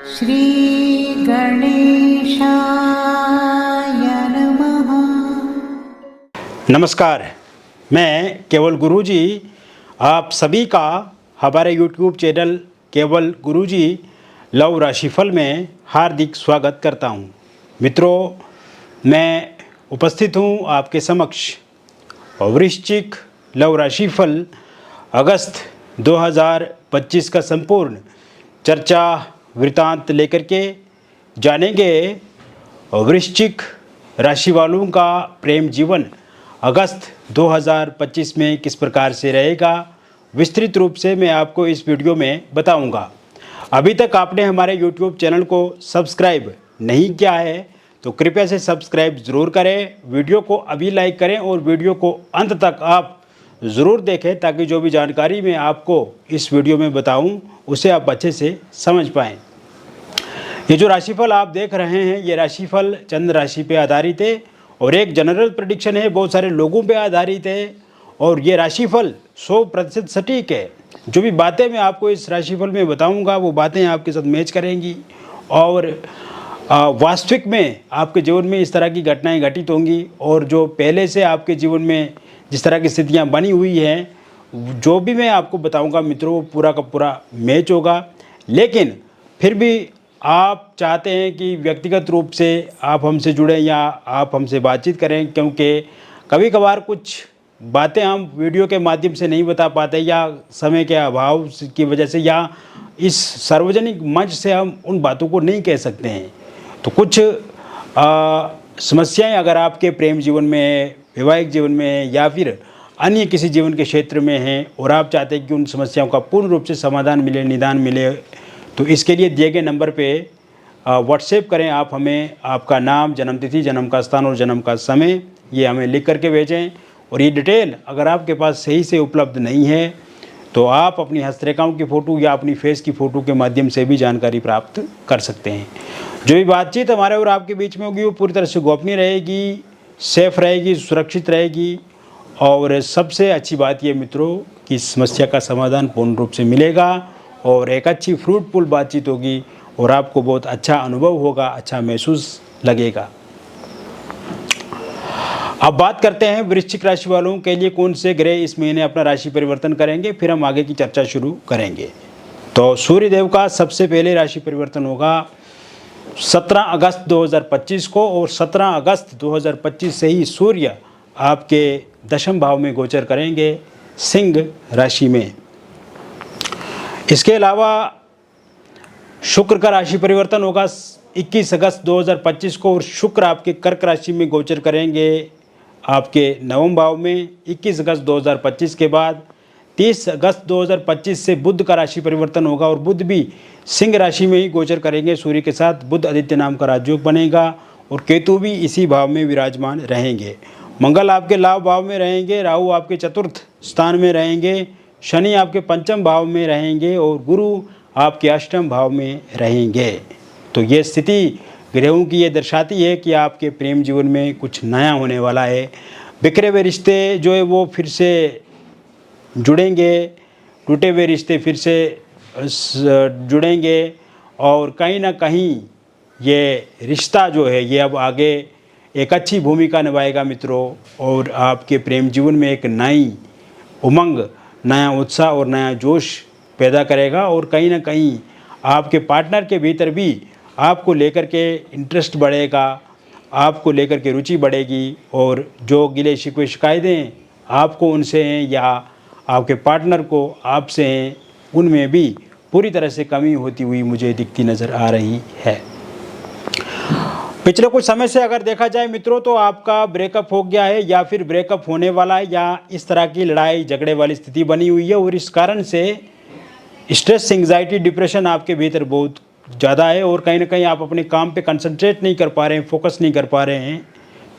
श्री गणेशाय नमः। नमस्कार, मैं केवल गुरुजी आप सभी का हमारे YouTube चैनल केवल गुरुजी लव राशिफल में हार्दिक स्वागत करता हूं। मित्रों, मैं उपस्थित हूं आपके समक्ष वृश्चिक लव राशिफल अगस्त 2025 का संपूर्ण चर्चा वृतांत लेकर के जानेंगे। वृश्चिक राशि वालों का प्रेम जीवन अगस्त 2025 में किस प्रकार से रहेगा, विस्तृत रूप से मैं आपको इस वीडियो में बताऊंगा। अभी तक आपने हमारे YouTube चैनल को सब्सक्राइब नहीं किया है तो कृपया से सब्सक्राइब ज़रूर करें, वीडियो को अभी लाइक करें और वीडियो को अंत तक आप ज़रूर देखें ताकि जो भी जानकारी मैं आपको इस वीडियो में बताऊं उसे आप अच्छे से समझ पाएँ। ये जो राशिफल आप देख रहे हैं ये राशिफल चंद्र राशि पे आधारित है और एक जनरल प्रेडिक्शन है, बहुत सारे लोगों पे आधारित है और ये राशिफल 100% सटीक है। जो भी बातें मैं आपको इस राशिफल में बताऊंगा वो बातें आपके साथ मैच करेंगी और वास्तविक में आपके जीवन में इस तरह की घटनाएं घटित होंगी और जो पहले से आपके जीवन में जिस तरह की स्थितियां बनी हुई हैं, जो भी मैं आपको बताऊंगा मित्रों वो पूरा का पूरा मैच होगा। लेकिन फिर भी आप चाहते हैं कि व्यक्तिगत रूप से आप हमसे जुड़ें या आप हमसे बातचीत करें, क्योंकि कभी कभार कुछ बातें हम वीडियो के माध्यम से नहीं बता पाते या समय के अभाव की वजह से या इस सार्वजनिक मंच से हम उन बातों को नहीं कह सकते हैं। तो कुछ समस्याएं अगर आपके प्रेम जीवन में है, वैवाहिक जीवन में है या फिर अन्य किसी जीवन के क्षेत्र में हैं और आप चाहते हैं कि उन समस्याओं का पूर्ण रूप से समाधान मिले, निदान मिले, तो इसके लिए दिए गए नंबर पे व्हाट्सएप करें। आप हमें आपका नाम, जन्मतिथि, जन्म का स्थान और जन्म का समय ये हमें लिख करके भेजें। और ये डिटेल अगर आपके पास सही से उपलब्ध नहीं है तो आप अपनी हस्तरेखाओं की फ़ोटो या अपनी फेस की फ़ोटो के माध्यम से भी जानकारी प्राप्त कर सकते हैं। जो भी बातचीत हमारे और आपके बीच में होगी वो पूरी तरह से गोपनीय रहेगी, सेफ रहेगी, सुरक्षित रहेगी और सबसे अच्छी बात ये मित्रों कि समस्या का समाधान पूर्ण रूप से मिलेगा और एक अच्छी फ्रूटफुल बातचीत होगी और आपको बहुत अच्छा अनुभव होगा, अच्छा महसूस लगेगा। अब बात करते हैं वृश्चिक राशि वालों के लिए कौन से ग्रह इस महीने अपना राशि परिवर्तन करेंगे, फिर हम आगे की चर्चा शुरू करेंगे। तो सूर्यदेव का सबसे पहले राशि परिवर्तन होगा 17 अगस्त 2025 को और 17 अगस्त 2025 से ही सूर्य आपके दशम भाव में गोचर करेंगे सिंह राशि में। इसके अलावा शुक्र का राशि परिवर्तन होगा 21 अगस्त 2025 को और शुक्र आपके कर्क राशि में गोचर करेंगे आपके नवम भाव में 21 अगस्त 2025 के बाद 30 अगस्त 2025 से बुध का राशि परिवर्तन होगा और बुध भी सिंह राशि में ही गोचर करेंगे सूर्य के साथ। बुध आदित्य नाम का राजयोग बनेगा और केतु भी इसी भाव में विराजमान रहेंगे। मंगल आपके लाभ भाव में रहेंगे, राहु आपके चतुर्थ स्थान में रहेंगे, शनि आपके पंचम भाव में रहेंगे और गुरु आपके अष्टम भाव में रहेंगे। तो ये स्थिति ग्रहों की ये दर्शाती है कि आपके प्रेम जीवन में कुछ नया होने वाला है। बिखरे हुए रिश्ते जो है वो फिर से जुड़ेंगे, टूटे हुए रिश्ते फिर से जुड़ेंगे और कहीं ना कहीं ये रिश्ता जो है ये अब आगे एक अच्छी भूमिका निभाएगा मित्रों और आपके प्रेम जीवन में एक नई उमंग, नया उत्साह और नया जोश पैदा करेगा और कहीं ना कहीं आपके पार्टनर के भीतर भी आपको लेकर के इंटरेस्ट बढ़ेगा, आपको लेकर के रुचि बढ़ेगी और जो गिले शिकवे शिकायतें आपको उनसे हैं या आपके पार्टनर को आपसे हैं उनमें भी पूरी तरह से कमी होती हुई मुझे दिखती नज़र आ रही है। पिछले कुछ समय से अगर देखा जाए मित्रों तो आपका ब्रेकअप हो गया है या फिर ब्रेकअप होने वाला है या इस तरह की लड़ाई झगड़े वाली स्थिति बनी हुई है और इस कारण से स्ट्रेस, एंग्जाइटी, डिप्रेशन आपके भीतर बहुत ज़्यादा है और कहीं ना कहीं आप अपने काम पे कंसंट्रेट नहीं कर पा रहे हैं, फोकस नहीं कर पा रहे हैं।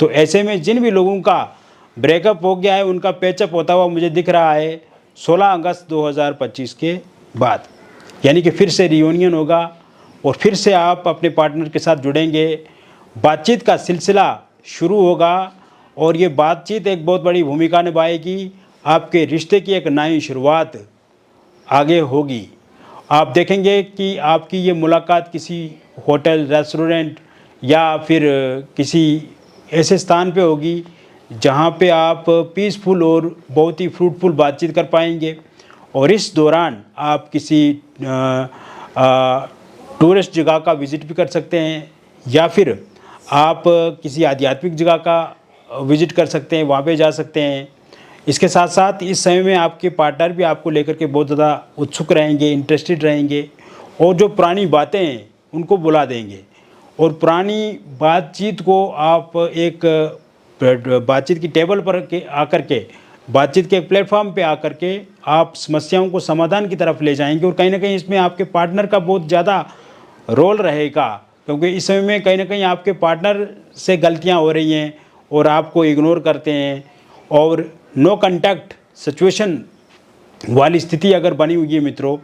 तो ऐसे में जिन भी लोगों का ब्रेकअप हो गया है उनका पैचअप होता हुआ मुझे दिख रहा है 16 अगस्त 2025 के बाद, यानी कि फिर से रियूनियन होगा और फिर से आप अपने पार्टनर के साथ जुड़ेंगे, बातचीत का सिलसिला शुरू होगा और ये बातचीत एक बहुत बड़ी भूमिका निभाएगी। आपके रिश्ते की एक नई शुरुआत आगे होगी। आप देखेंगे कि आपकी ये मुलाकात किसी होटल, रेस्टोरेंट या फिर किसी ऐसे स्थान पे होगी जहाँ पे आप पीसफुल और बहुत ही फ्रूटफुल बातचीत कर पाएंगे। और इस दौरान आप किसी टूरिस्ट जगह का विज़िट भी कर सकते हैं या फिर आप किसी आध्यात्मिक जगह का विज़िट कर सकते हैं, वहाँ पे जा सकते हैं। इसके साथ साथ इस समय में आपके पार्टनर भी आपको लेकर के बहुत ज़्यादा उत्सुक रहेंगे, इंटरेस्टेड रहेंगे और जो पुरानी बातें हैं उनको बुला देंगे और पुरानी बातचीत को आप एक बातचीत की टेबल पर के आकर के, बातचीत के एक प्लेटफॉर्म पे आकर के आप समस्याओं को समाधान की तरफ ले जाएंगे। और कहीं ना कहीं इसमें आपके पार्टनर का बहुत ज़्यादा रोल रहेगा, क्योंकि इस समय में कहीं ना कहीं आपके पार्टनर से गलतियां हो रही हैं और आपको इग्नोर करते हैं और नो कांटेक्ट सिचुएशन वाली स्थिति अगर बनी हुई है मित्रों,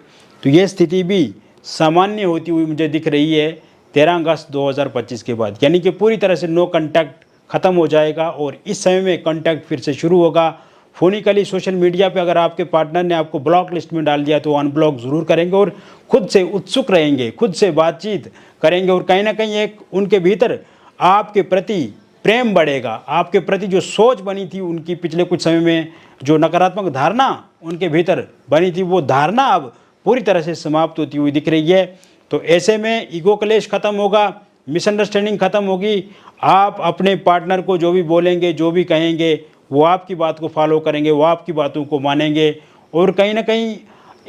तो ये स्थिति भी सामान्य होती हुई मुझे दिख रही है 13 अगस्त 2025 के बाद। यानी कि पूरी तरह से नो कांटेक्ट ख़त्म हो जाएगा और इस समय में कांटेक्ट फिर से शुरू होगा। फ़ोनिकली सोशल मीडिया पे अगर आपके पार्टनर ने आपको ब्लॉक लिस्ट में डाल दिया तो अनब्लॉक ज़रूर करेंगे और खुद से उत्सुक रहेंगे, खुद से बातचीत करेंगे और कहीं ना कहीं एक उनके भीतर आपके प्रति प्रेम बढ़ेगा। आपके प्रति जो सोच बनी थी उनकी पिछले कुछ समय में, जो नकारात्मक धारणा उनके भीतर बनी थी, वो धारणा अब पूरी तरह से समाप्त होती हुई दिख रही है। तो ऐसे में ईगो क्लेश ख़त्म होगा, मिसअंडरस्टैंडिंग ख़त्म होगी। आप अपने पार्टनर को जो भी बोलेंगे, जो भी कहेंगे, वो आपकी बात को फॉलो करेंगे, वो आपकी बातों को मानेंगे और कहीं ना कहीं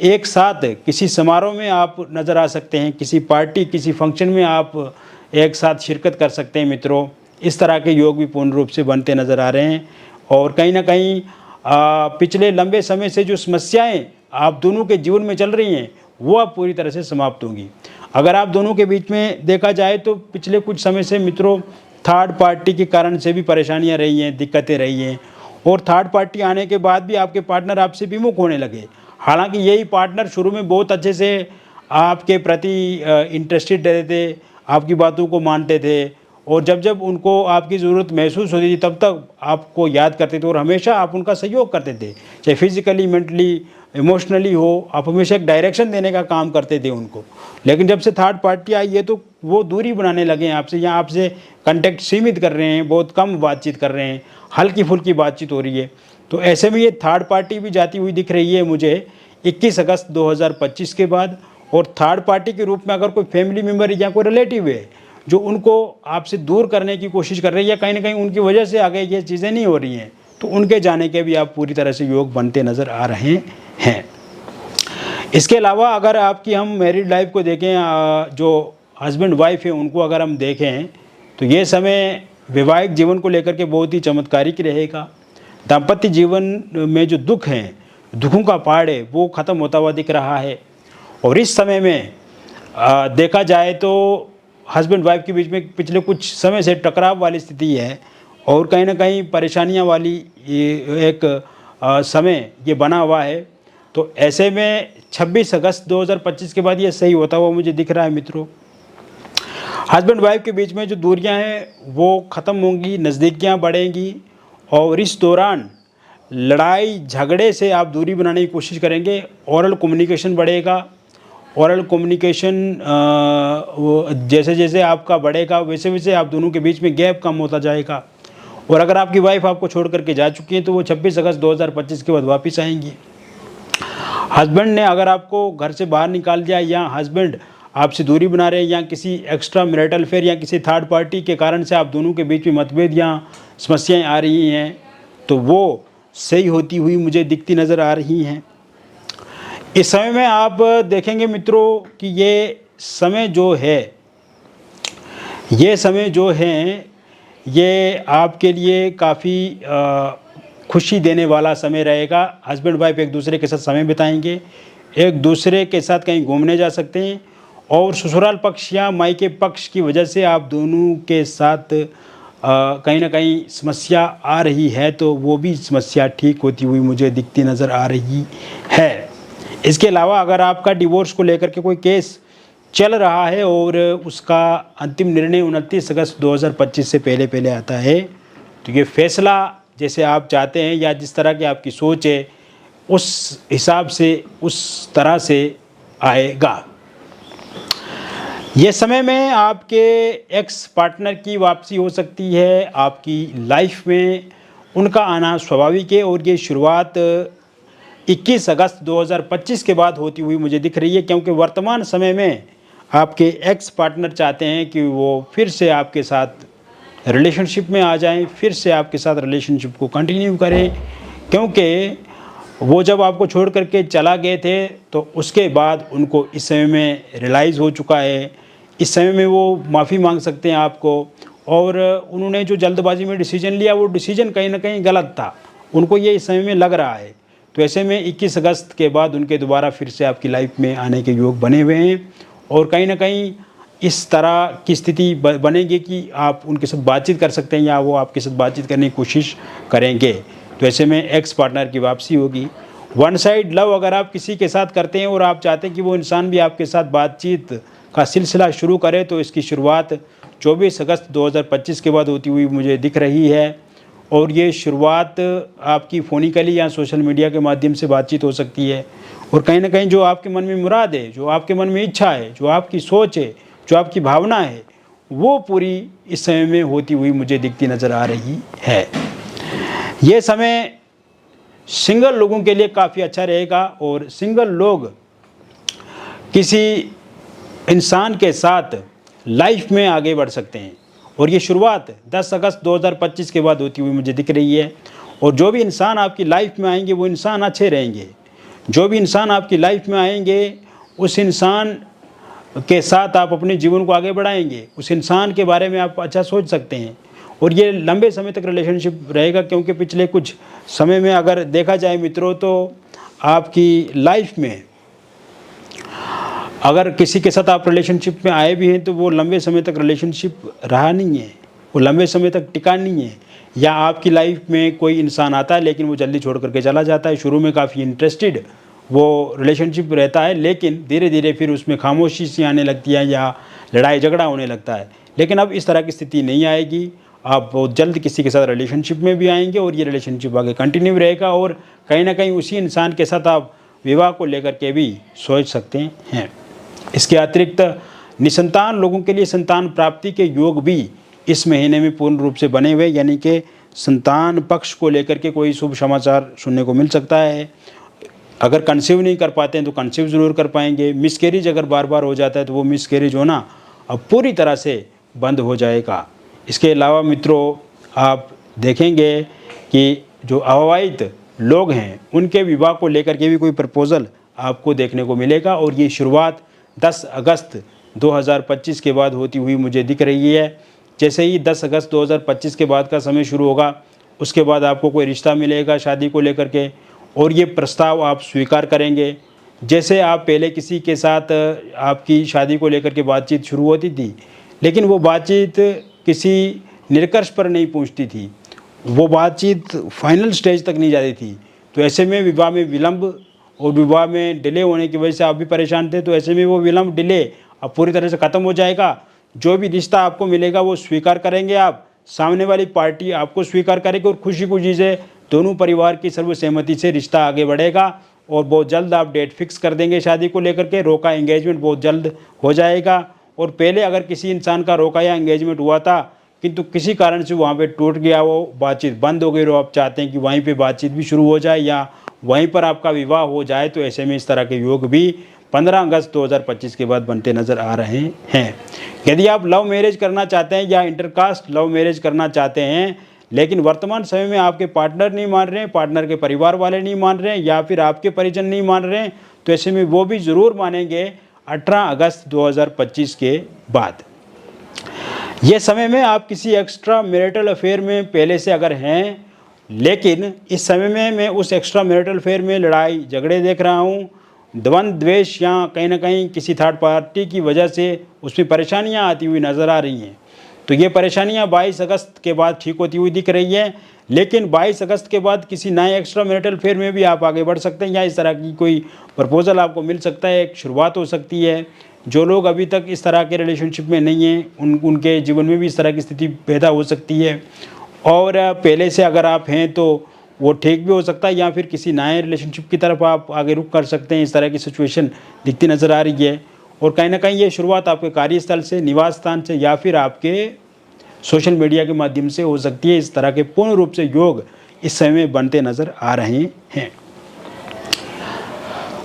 एक साथ किसी समारोह में आप नज़र आ सकते हैं, किसी पार्टी, किसी फंक्शन में आप एक साथ शिरकत कर सकते हैं मित्रों। इस तरह के योग भी पूर्ण रूप से बनते नज़र आ रहे हैं और कहीं ना कहीं पिछले लंबे समय से जो समस्याएं आप दोनों के जीवन में चल रही हैं वो अब पूरी तरह से समाप्त होंगी। अगर आप दोनों के बीच में देखा जाए तो पिछले कुछ समय से मित्रों थर्ड पार्टी के कारण से भी परेशानियां रही हैं, दिक्कतें रही हैं और थर्ड पार्टी आने के बाद भी आपके पार्टनर आपसे विमुख होने लगे। हालांकि यही पार्टनर शुरू में बहुत अच्छे से आपके प्रति इंटरेस्टेड रहते थे, आपकी बातों को मानते थे और जब जब उनको आपकी ज़रूरत महसूस होती थी तब तक आपको याद करते थे और हमेशा आप उनका सहयोग करते थे, चाहे फिजिकली, मेंटली, इमोशनली हो। आप हमेशा एक डायरेक्शन देने का काम करते थे उनको। लेकिन जब से थर्ड पार्टी आई है तो वो दूरी बनाने लगे हैं आपसे, या आपसे कांटेक्ट सीमित कर रहे हैं, बहुत कम बातचीत कर रहे हैं, हल्की फुल्की बातचीत हो रही है। तो ऐसे में ये थर्ड पार्टी भी जाती हुई दिख रही है मुझे 21 अगस्त 2025 के बाद। और थर्ड पार्टी के रूप में अगर कोई फैमिली मेम्बर या कोई रिलेटिव है जो उनको आपसे दूर करने की कोशिश कर रही है या कहीं ना कहीं उनकी वजह से आगे ये चीज़ें नहीं हो रही हैं, तो उनके जाने के भी आप पूरी तरह से योग बनते नज़र आ रहे हैं। इसके अलावा अगर आपकी हम मैरिड लाइफ को देखें, जो हस्बैंड वाइफ है उनको अगर हम देखें तो ये समय वैवाहिक जीवन को लेकर के बहुत ही चमत्कारिक रहेगा। दाम्पत्य जीवन में जो दुख हैं, दुखों का पहाड़ है, वो ख़त्म होता हुआ दिख रहा है। और इस समय में देखा जाए तो हस्बैंड वाइफ के बीच में पिछले कुछ समय से टकराव वाली स्थिति है और कहीं ना कहीं परेशानियां वाली ये एक समय ये बना हुआ है। तो ऐसे में 26 अगस्त 2025 के बाद ये सही होता हुआ मुझे दिख रहा है मित्रों। हस्बैंड वाइफ के बीच में जो दूरियां हैं वो ख़त्म होंगी, नज़दीकियां बढ़ेंगी और इस दौरान लड़ाई झगड़े से आप दूरी बनाने की कोशिश करेंगे। ओरल कम्युनिकेशन बढ़ेगा। ओरल कम्युनिकेशन जैसे जैसे आपका बढ़ेगा वैसे वैसे आप दोनों के बीच में गैप कम होता जाएगा। और अगर आपकी वाइफ आपको छोड़ करके जा चुकी है तो वो 26 अगस्त 2025 के बाद वापस आएंगी। हस्बैंड ने अगर आपको घर से बाहर निकाल दिया या हस्बैंड आपसे दूरी बना रहे हैं या किसी एक्स्ट्रा मैरिटल अफेयर या किसी थर्ड पार्टी के कारण से आप दोनों के बीच में मतभेद या समस्याएं आ रही हैं, तो वो सही होती हुई मुझे दिखती नज़र आ रही हैं। इस समय में आप देखेंगे मित्रों कि ये समय जो है ये आपके लिए काफ़ी खुशी देने वाला समय रहेगा। हस्बैंड वाइफ एक दूसरे के साथ समय बिताएंगे, एक दूसरे के साथ कहीं घूमने जा सकते हैं और ससुराल पक्ष या मायके पक्ष की वजह से आप दोनों के साथ कहीं ना कहीं समस्या आ रही है तो वो भी समस्या ठीक होती हुई मुझे दिखती नज़र आ रही है। इसके अलावा अगर आपका डिवोर्स को लेकर के कोई केस चल रहा है और उसका अंतिम निर्णय 29 अगस्त 2025 से पहले आता है, तो ये फैसला जैसे आप चाहते हैं या जिस तरह की आपकी सोच है उस हिसाब से, उस तरह से आएगा। ये समय में आपके एक्स पार्टनर की वापसी हो सकती है, आपकी लाइफ में उनका आना स्वाभाविक है और ये शुरुआत 21 अगस्त 2025 के बाद होती हुई मुझे दिख रही है, क्योंकि वर्तमान समय में आपके एक्स पार्टनर चाहते हैं कि वो फिर से आपके साथ रिलेशनशिप में आ जाएं, फिर से आपके साथ रिलेशनशिप को कंटिन्यू करें, क्योंकि वो जब आपको छोड़ करके चला गए थे तो उसके बाद उनको इस समय में रियलाइज़ हो चुका है। इस समय में वो माफ़ी मांग सकते हैं आपको, और उन्होंने जो जल्दबाजी में डिसीजन लिया वो डिसीजन कहीं ना कहीं गलत था, उनको ये इस समय में लग रहा है। तो ऐसे में 21 अगस्त के बाद उनके दोबारा फिर से आपकी लाइफ में आने के योग बने हुए हैं, और कहीं ना कहीं इस तरह की स्थिति बनेगी कि आप उनके साथ बातचीत कर सकते हैं या वो आपके साथ बातचीत करने की कोशिश करेंगे। तो ऐसे में एक्स पार्टनर की वापसी होगी। वन साइड लव अगर आप किसी के साथ करते हैं और आप चाहते हैं कि वो इंसान भी आपके साथ बातचीत का सिलसिला शुरू करे, तो इसकी शुरुआत 24 अगस्त 2025 के बाद होती हुई मुझे दिख रही है। और ये शुरुआत आपकी फ़ोनिकली या सोशल मीडिया के माध्यम से बातचीत हो सकती है, और कहीं ना कहीं जो आपके मन में मुराद है, जो आपके मन में इच्छा है, जो आपकी सोच है, जो आपकी भावना है, वो पूरी इस समय में होती हुई मुझे दिखती नज़र आ रही है। ये समय सिंगल लोगों के लिए काफ़ी अच्छा रहेगा, और सिंगल लोग किसी इंसान के साथ लाइफ में आगे बढ़ सकते हैं, और ये शुरुआत 10 अगस्त 2025 के बाद होती हुई मुझे दिख रही है। और जो भी इंसान आपकी लाइफ में आएंगे वो इंसान अच्छे रहेंगे। जो भी इंसान आपकी लाइफ में आएंगे उस इंसान के साथ आप अपने जीवन को आगे बढ़ाएंगे, उस इंसान के बारे में आप अच्छा सोच सकते हैं, और ये लंबे समय तक रिलेशनशिप रहेगा। क्योंकि पिछले कुछ समय में अगर देखा जाए मित्रों, तो आपकी लाइफ में अगर किसी के साथ आप रिलेशनशिप में आए भी हैं तो वो लंबे समय तक रिलेशनशिप रहा नहीं है, वो लंबे समय तक टिका नहीं है। या आपकी लाइफ में कोई इंसान आता है लेकिन वो जल्दी छोड़ करके चला जाता है। शुरू में काफ़ी इंटरेस्टेड वो रिलेशनशिप रहता है, लेकिन धीरे धीरे फिर उसमें खामोशी सी आने लगती है या लड़ाई झगड़ा होने लगता है। लेकिन अब इस तरह की स्थिति नहीं आएगी, आप बहुत जल्द किसी के साथ रिलेशनशिप में भी आएंगे, और ये रिलेशनशिप आगे कंटिन्यू रहेगा, और कहीं ना कहीं उसी इंसान के साथ आप विवाह को लेकर के भी सोच सकते हैं। इसके अतिरिक्त निसंतान लोगों के लिए संतान प्राप्ति के योग भी इस महीने में पूर्ण रूप से बने हुए, यानी कि संतान पक्ष को लेकर के कोई शुभ समाचार सुनने को मिल सकता है। अगर कंसीव नहीं कर पाते हैं तो कंसीव ज़रूर कर पाएंगे। मिसकैरेज अगर बार बार हो जाता है तो वो मिसकैरेज होना अब पूरी तरह से बंद हो जाएगा। इसके अलावा मित्रों, आप देखेंगे कि जो अविवाहित लोग हैं उनके विवाह को लेकर के भी कोई प्रपोज़ल आपको देखने को मिलेगा, और ये शुरुआत 10 अगस्त 2025 के बाद होती हुई मुझे दिख रही है। जैसे ही 10 अगस्त 2025 के बाद का समय शुरू होगा, उसके बाद आपको कोई रिश्ता मिलेगा शादी को लेकर के, और ये प्रस्ताव आप स्वीकार करेंगे। जैसे आप पहले किसी के साथ आपकी शादी को लेकर के बातचीत शुरू होती थी, लेकिन वो बातचीत किसी निष्कर्ष पर नहीं पहुंचती थी, वो बातचीत फाइनल स्टेज तक नहीं जाती थी। तो ऐसे में विवाह में विलंब और विवाह में डिले होने की वजह से आप भी परेशान थे। तो ऐसे में वो विलंब डिले अब पूरी तरह से ख़त्म हो जाएगा। जो भी रिश्ता आपको मिलेगा वो स्वीकार करेंगे आप, सामने वाली पार्टी आपको स्वीकार करेगी, और खुशी खुशी से दोनों परिवार की सर्वसहमति से रिश्ता आगे बढ़ेगा, और बहुत जल्द आप डेट फिक्स कर देंगे शादी को लेकर के। रोका एंगेजमेंट बहुत जल्द हो जाएगा। और पहले अगर किसी इंसान का रोका या एंगेजमेंट हुआ था किंतु किसी कारण से वहाँ पे टूट गया, वो बातचीत बंद हो गई, और आप चाहते हैं कि वहीं पे बातचीत भी शुरू हो जाए या वहीं पर आपका विवाह हो जाए, तो ऐसे में इस तरह के योग भी 15 अगस्त 2025 के बाद बनते नज़र आ रहे हैं। यदि आप लव मैरिज करना चाहते हैं या इंटरकास्ट लव मैरिज करना चाहते हैं, लेकिन वर्तमान समय में आपके पार्टनर नहीं मान रहे हैं, पार्टनर के परिवार वाले नहीं मान रहे हैं, या फिर आपके परिजन नहीं मान रहे हैं, तो ऐसे में वो भी ज़रूर मानेंगे 18 अगस्त 2025 के बाद। ये समय में आप किसी एक्स्ट्रा मैरिटल अफेयर में पहले से अगर हैं, लेकिन इस समय में मैं उस एक्स्ट्रा मैरिटल अफेयर में लड़ाई झगड़े देख रहा हूँ, द्वंद्व द्वेष, या कहीं ना कहीं किसी थर्ड पार्टी की वजह से उसमें परेशानियाँ आती हुई नज़र आ रही हैं। तो ये परेशानियाँ 22 अगस्त के बाद ठीक होती हुई दिख रही है। लेकिन 22 अगस्त के बाद किसी नए एक्स्ट्रा मैरिटल अफेयर में भी आप आगे बढ़ सकते हैं, या इस तरह की कोई प्रपोजल आपको मिल सकता है, एक शुरुआत हो सकती है। जो लोग अभी तक इस तरह के रिलेशनशिप में नहीं हैं उनके जीवन में भी इस तरह की स्थिति पैदा हो सकती है। और पहले से अगर आप हैं तो वो ठीक भी हो सकता है, या फिर किसी नए रिलेशनशिप की तरफ आप आगे रुख कर सकते हैं। इस तरह की सिचुएशन दिखती नज़र आ रही है। और कहीं ना कहीं ये शुरुआत आपके कार्यस्थल से, निवास स्थान से, या फिर आपके सोशल मीडिया के माध्यम से हो सकती है। इस तरह के पूर्ण रूप से योग इस समय में बनते नज़र आ रहे हैं।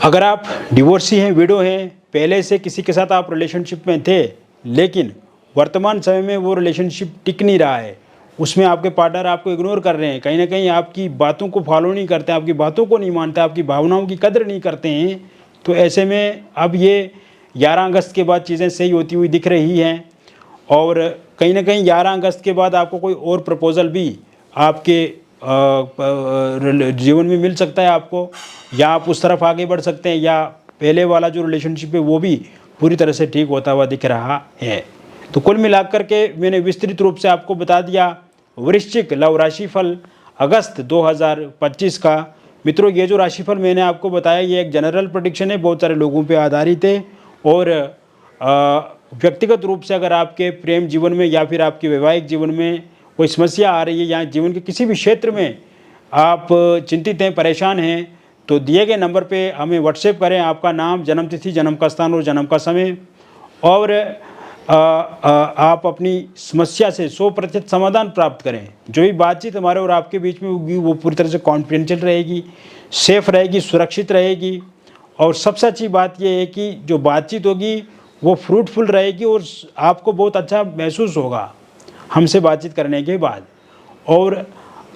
अगर आप डिवोर्सी हैं, विडो हैं, पहले से किसी के साथ आप रिलेशनशिप में थे, लेकिन वर्तमान समय में वो रिलेशनशिप टिक नहीं रहा है, उसमें आपके पार्टनर आपको इग्नोर कर रहे हैं, कहीं ना कहीं आपकी बातों को फॉलो नहीं करते, आपकी बातों को नहीं मानते, आपकी भावनाओं की कदर नहीं करते हैं, तो ऐसे में अब ये 11 अगस्त के बाद चीज़ें सही होती हुई दिख रही हैं। और कहीं ना कहीं 11 अगस्त के बाद आपको कोई और प्रपोज़ल भी आपके जीवन में मिल सकता है आपको, या आप उस तरफ आगे बढ़ सकते हैं, या पहले वाला जो रिलेशनशिप है वो भी पूरी तरह से ठीक होता हुआ दिख रहा है। तो कुल मिलाकर के मैंने विस्तृत रूप से आपको बता दिया वृश्चिक लव राशिफल अगस्त 2025 का। मित्रों, ये जो राशिफल मैंने आपको बताया ये एक जनरल प्रेडिक्शन है, बहुत सारे लोगों पे आधारित है। और व्यक्तिगत रूप से अगर आपके प्रेम जीवन में या फिर आपके वैवाहिक जीवन में कोई समस्या आ रही है, या जीवन के किसी भी क्षेत्र में आप चिंतित हैं, परेशान हैं, तो दिए गए नंबर पे हमें व्हाट्सएप करें आपका नाम, जन्म तिथि, जन्म का स्थान और जन्म का समय, और आप अपनी समस्या से 100% समाधान प्राप्त करें। जो भी बातचीत हमारे और आपके बीच में होगी वो पूरी तरह से कॉन्फिडेंशियल रहेगी, सेफ रहेगी, सुरक्षित रहेगी। और सबसे अच्छी बात यह है कि जो बातचीत होगी वो फ्रूटफुल रहेगी और आपको बहुत अच्छा महसूस होगा हमसे बातचीत करने के बाद, और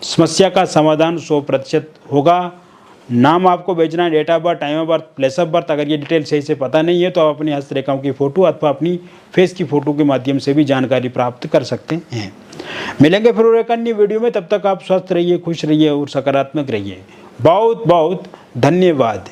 समस्या का समाधान 100% होगा। नाम आपको भेजना है, date of birth, time of birth, place of birth. अगर ये डिटेल सही से पता नहीं है तो आप अपनी हस्तरेखाओं की फ़ोटो अथवा अपनी फेस की फ़ोटो के माध्यम से भी जानकारी प्राप्त कर सकते हैं। मिलेंगे फिर एक अन्य वीडियो में, तब तक आप स्वस्थ रहिए, खुश रहिए और सकारात्मक रहिए। बहुत बहुत धन्यवाद।